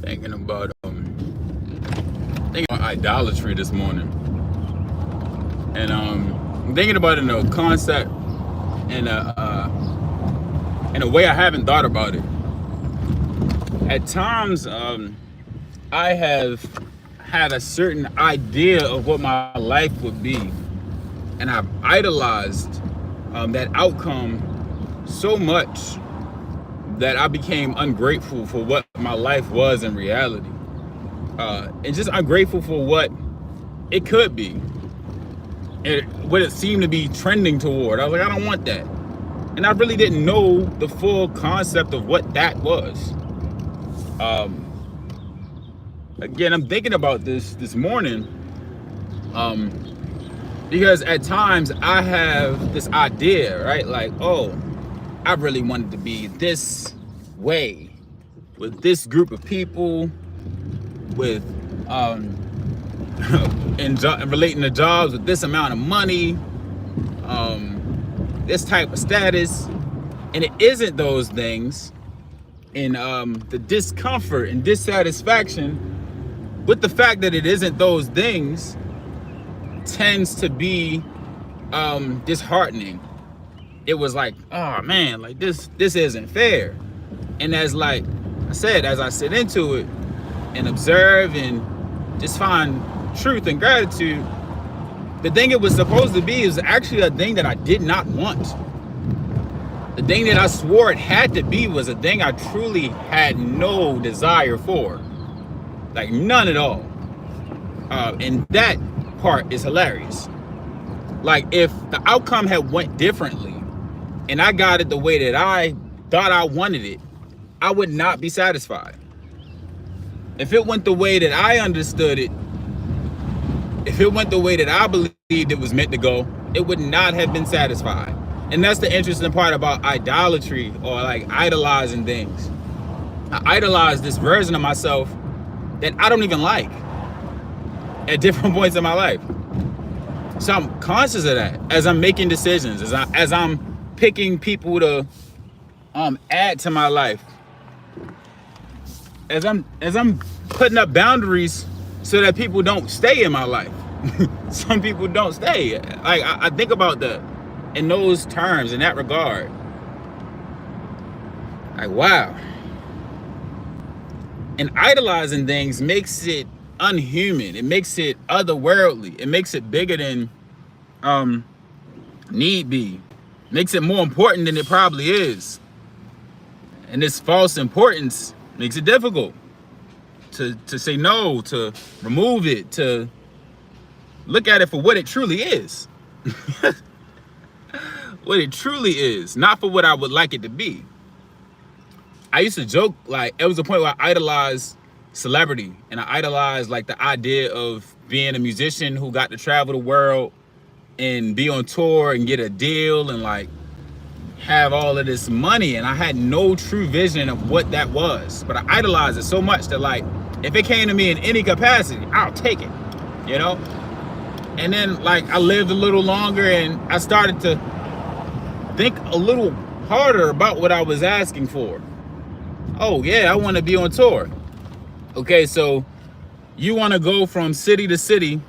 Thinking about idolatry this morning, and I'm thinking about it in a concept in a way I haven't thought about it. At times, I have had a certain idea of what my life would be, and I've idolized that outcome so much that I became ungrateful for what my life was in reality, and just ungrateful for what it could be, and what it seemed to be trending toward. I was like, I don't want that, and I really didn't know the full concept of what that was. Again, I'm thinking about this morning, because at times I have this idea, right? Like, oh, I really wanted to be this way with this group of people, with and relating to jobs with this amount of money, this type of status, and it isn't those things. And the discomfort and dissatisfaction with the fact that it isn't those things tends to be disheartening. It was like, oh man, like this isn't fair. And as like I said, as I sit into it and observe and just find truth and gratitude, the thing it was supposed to be is actually a thing that I did not want. The thing that I swore it had to be was a thing I truly had no desire for. Like none at all. And that part is hilarious. Like if the outcome had went differently and I got it the way that I thought I wanted it, I would not be satisfied. If it went the way that I understood it, if it went the way that I believed it was meant to go, it would not have been satisfied. And that's the interesting part about idolatry, or like idolizing things. I idolize this version of myself that I don't even like at different points in my life. So I'm conscious of that as I'm making decisions, as I'm picking people to add to my life, as I'm putting up boundaries so that people don't stay in my life. Some people don't stay. Like I think about that in those terms, in that regard. Like, wow. And idolizing things makes it unhuman. It makes it otherworldly. It makes it bigger than need be. Makes it more important than it probably is. And this false importance makes it difficult to say no, to remove it, to look at it for what it truly is. What it truly is, not for what I would like it to be. I used to joke, like, it was a point where I idolized celebrity, and I idolized like the idea of being a musician who got to travel the world and be on tour and get a deal and like have all of this money. And I had no true vision of what that was, but I idolized it so much that like if it came to me in any capacity, I'll take it, you know. And then like I lived a little longer and I started to think a little harder about what I was asking for. Oh yeah, I want to be on tour. Okay, so you want to go from city to city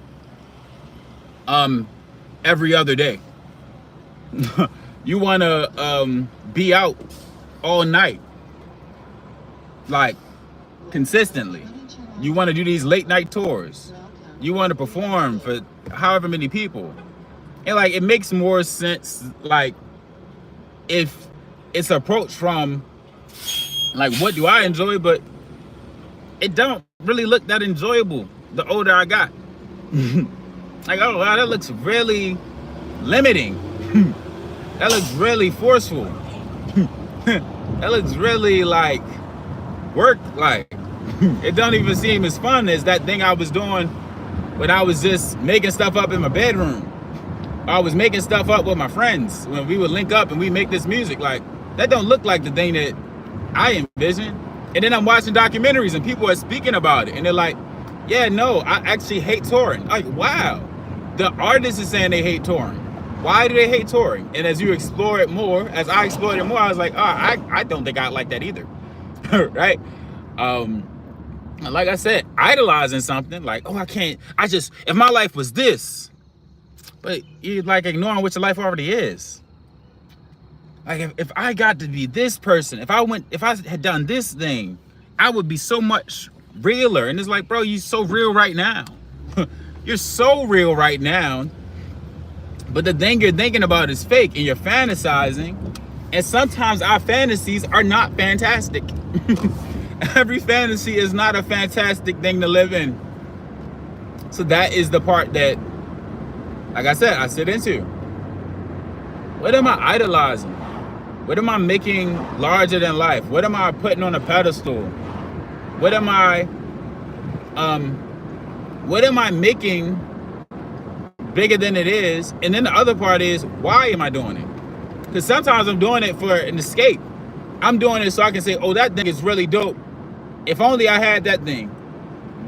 every other day. You want to be out all night, like consistently. You want to do these late night tours. You want to perform for however many people. And like it makes more sense like if it's approached from like what do I enjoy, but it don't really look that enjoyable the older I got. Like, oh wow, that looks really limiting. That looks really forceful. That looks really like work like. It don't even seem as fun as that thing I was doing when I was just making stuff up in my bedroom. I was making stuff up with my friends when we would link up and we make this music. Like that don't look like the thing that I envision. And then I'm watching documentaries and people are speaking about it and they're like, yeah, no, I actually hate touring. Like, wow. The artist is saying they hate touring. Why do they hate touring? And as you explore it more, as I explored it more, I was like, oh, I don't think I like that either. Right? like I said, idolizing something like, oh, if my life was this, but you're like ignoring what your life already is. Like if I got to be this person, if I had done this thing, I would be so much realer. And it's like, bro, you're so real right now. You're so real right now. But the thing you're thinking about is fake and you're fantasizing. And sometimes our fantasies are not fantastic. Every fantasy is not a fantastic thing to live in. So that is the part that, like I said, I sit into. What am I idolizing? What am I making larger than life? What am I putting on a pedestal? What am I making bigger than it is? And then the other part is, why am I doing it? Because sometimes I'm doing it for an escape. I'm doing it so I can say, oh, that thing is really dope. If only I had that thing,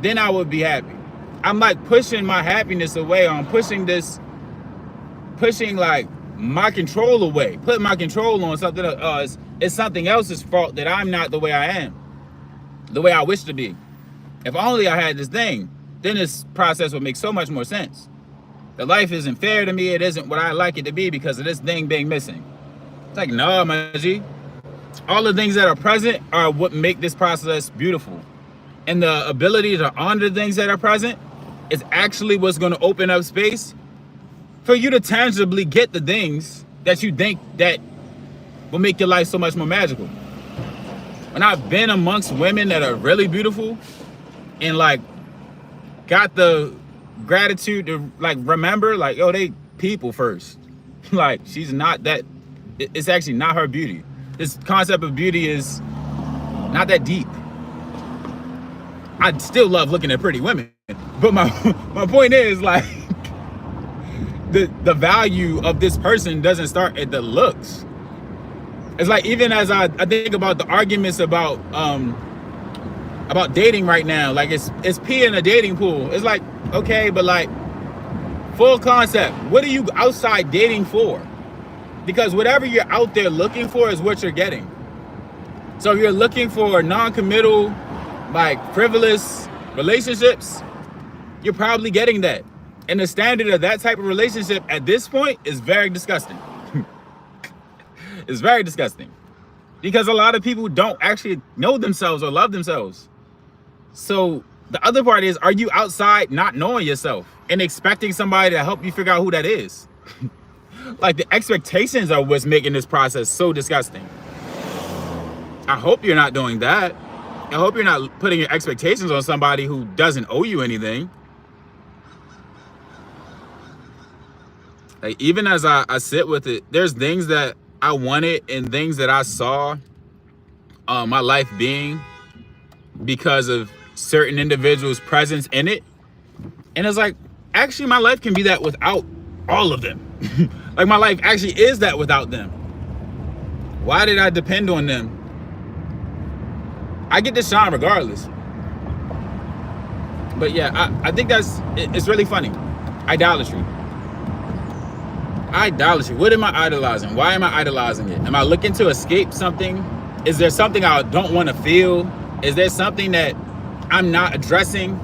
then I would be happy. I'm like pushing my happiness away. I'm pushing like my control away, putting my control on something. It's something else's fault that I'm not the way I am, the way I wish to be. If only I had this thing, then this process would make so much more sense. The life isn't fair to me. It isn't what I like it to be because of this thing being missing. It's like, no, my G. All the things that are present are what make this process beautiful. And the ability to honor the things that are present is actually what's going to open up space for you to tangibly get the things that you think that will make your life so much more magical. When I've been amongst women that are really beautiful and like got the gratitude to like remember like, yo, they people first. Like she's not that, it's actually not her beauty. This concept of beauty is not that deep. I still love looking at pretty women, but my point is like the value of this person doesn't start at the looks. It's like, even as I think about the arguments about dating right now, like it's pee in a dating pool. It's like, okay, but like full concept, what are you outside dating for? Because whatever you're out there looking for is what you're getting. So if you're looking for non-committal, like frivolous relationships, you're probably getting that. And the standard of that type of relationship at this point is very disgusting. It's very disgusting. Because a lot of people don't actually know themselves or love themselves. So the other part is, are you outside not knowing yourself and expecting somebody to help you figure out who that is? Like the expectations are what's making this process so disgusting. I hope you're not doing that. I hope you're not putting your expectations on somebody who doesn't owe you anything. Like, even as I sit with it, there's things that I wanted and things that I saw my life being because of certain individuals' presence in it. And it's like, actually my life can be that without all of them. Like my life actually is that without them. Why did I depend on them? I get to shine regardless. But yeah, I think it's really funny. Idolatry. What am I idolizing? Why am I idolizing it? Am I looking to escape something? Is there something I don't want to feel? Is there something that I'm not addressing?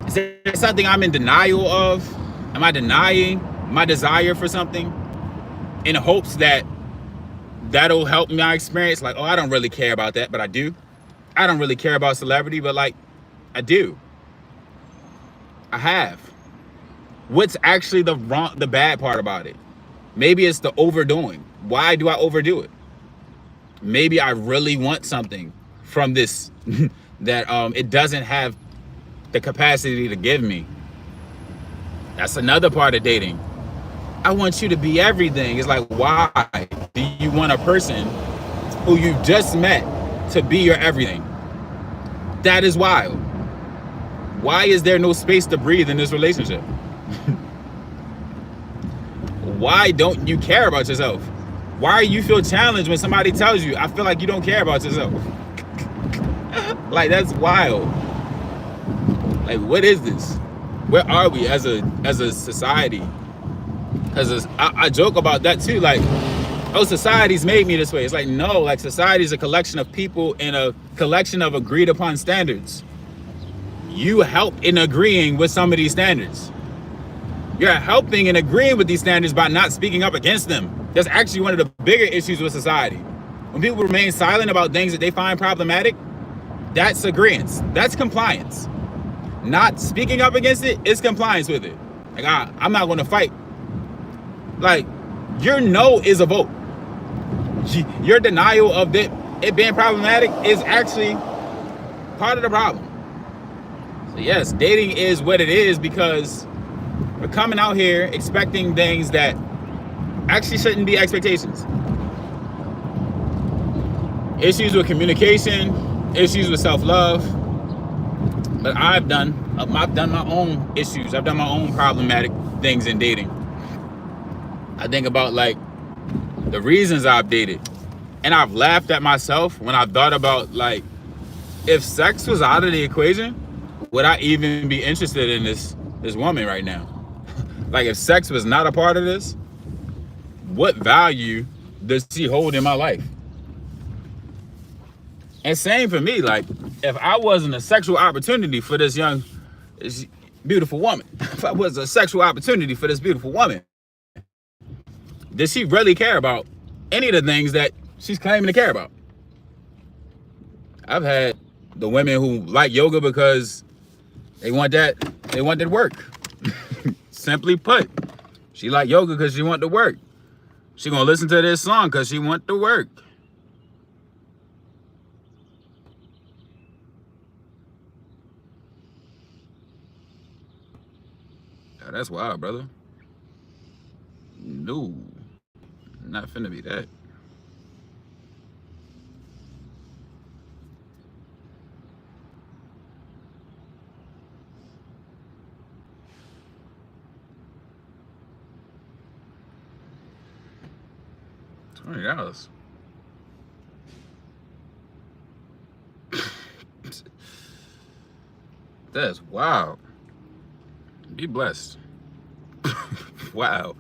Is there something I'm in denial of? Am I denying my desire for something in hopes that that'll help my experience? Like, oh, I don't really care about that, but I do. I don't really care about celebrity, but like, I do. I have. What's actually the bad part about it? Maybe it's the overdoing. Why do I overdo it? Maybe I really want something from this that it doesn't have the capacity to give me. That's another part of dating. I want you to be everything. It's like, why do you want a person who you just met to be your everything? That is wild. Why is there no space to breathe in this relationship? Why don't you care about yourself? Why do you feel challenged when somebody tells you, I feel like you don't care about yourself? Like, that's wild. Like, what is this? Where are we as a society? I joke about that too. Like, oh, society's made me this way. It's like, no, like society is a collection of people and a collection of agreed upon standards. you help in agreeing with some of these standards. You're helping and agreeing with these standards by not speaking up against them. That's actually one of the bigger issues with society. When people remain silent about things that they find problematic, that's agreeance. That's compliance. Not speaking up against it is compliance with it. Like, I'm not going to fight. Like, your no is a vote. Your denial of it being problematic is actually part of the problem. So yes, dating is what it is because we're coming out here expecting things that actually shouldn't be expectations. Issues with communication, issues with self-love. But I've done my own issues. I've done my own problematic things in dating. I think about like the reasons I've dated. And I've laughed at myself when I've thought about like, if sex was out of the equation, would I even be interested in this woman right now? Like if sex was not a part of this, what value does she hold in my life? And same for me, like if I wasn't a sexual opportunity for this beautiful woman, if I was a sexual opportunity for this beautiful woman, does she really care about any of the things that she's claiming to care about? I've had the women who like yoga because they want that work. Simply put, she like yoga because she want the work. She gonna listen to this song because she want the work. Yeah, that's wild, brother. No, not finna be that. $20. That's wild. Be blessed. Wow.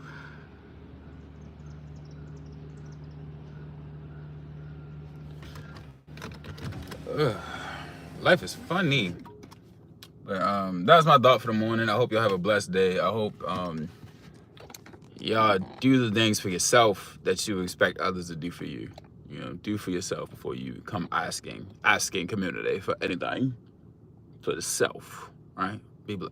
Ugh. Life is funny. But that was my thought for the morning. I hope y'all have a blessed day. I hope y'all do the things for yourself that you expect others to do for you. You know, do for yourself before you come asking community for anything for the self. All right? Be blessed.